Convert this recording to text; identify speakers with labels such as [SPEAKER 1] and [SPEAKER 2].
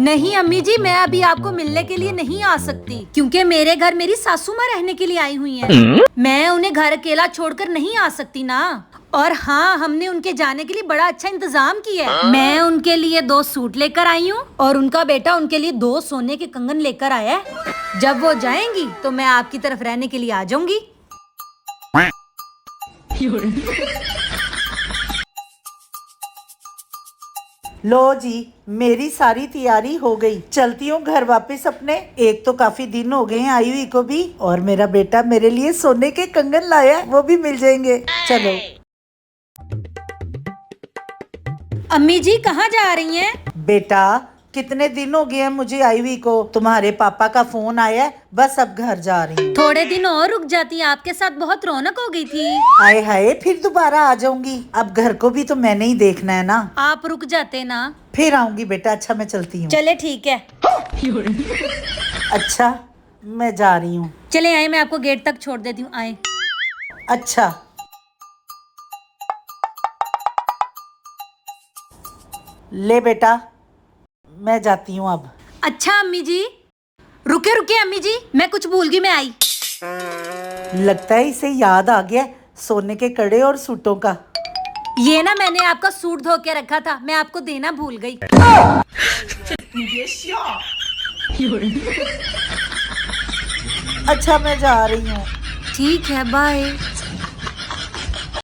[SPEAKER 1] नहीं अम्मी जी, मैं अभी आपको मिलने के लिए नहीं आ सकती क्योंकि मेरे घर मेरी सासू माँ रहने के लिए आई हुई हैं। मैं उन्हें घर अकेला छोड़कर नहीं आ सकती ना। और हाँ, हमने उनके जाने के लिए बड़ा अच्छा इंतजाम किया है। मैं उनके लिए 2 सूट लेकर आई हूँ और उनका बेटा उनके लिए 2 सोने के कंगन लेकर आया है। जब वो जाएंगी तो मैं आपकी तरफ रहने के लिए आ जाऊंगी।
[SPEAKER 2] लो जी, मेरी सारी तैयारी हो गई, चलती हूँ घर वापस अपने। एक तो काफी दिन हो गए हैं आई हुई को भी, और मेरा बेटा मेरे लिए सोने के कंगन लाया है, वो भी मिल जाएंगे। चलो।
[SPEAKER 1] अम्मी जी कहाँ जा रही हैं?
[SPEAKER 2] बेटा, कितने दिन हो गए हैं मुझे आई हुई को, तुम्हारे पापा का फोन आया है, बस अब घर जा रही हूँ।
[SPEAKER 1] थोड़े दिन और रुक जाती, आपके साथ बहुत रौनक हो गई थी।
[SPEAKER 2] आए हाय, फिर दोबारा आ जाऊंगी, अब घर को भी तो मैंने ही देखना है ना।
[SPEAKER 1] आप रुक जाते ना।
[SPEAKER 2] फिर आऊंगी बेटा। अच्छा, मैं चलती हूँ।
[SPEAKER 1] चले ठीक है।
[SPEAKER 2] अच्छा, मैं जा रही हूँ।
[SPEAKER 1] चले आए, मैं आपको गेट तक छोड़ देती हूँ, आए।
[SPEAKER 2] अच्छा। ले बेटा, मैं जाती हूँ अब।
[SPEAKER 1] अच्छा अम्मी जी, रुके रुके अम्मी जी, मैं कुछ भूल गई, मैं आई।
[SPEAKER 2] लगता है इसे याद आ गया सोने के कड़े और सूटों का।
[SPEAKER 1] ये ना, मैंने आपका सूट धो के रखा था, मैं आपको देना भूल गई।
[SPEAKER 2] अच्छा, मैं जा रही हूँ।
[SPEAKER 1] ठीक है, बाय।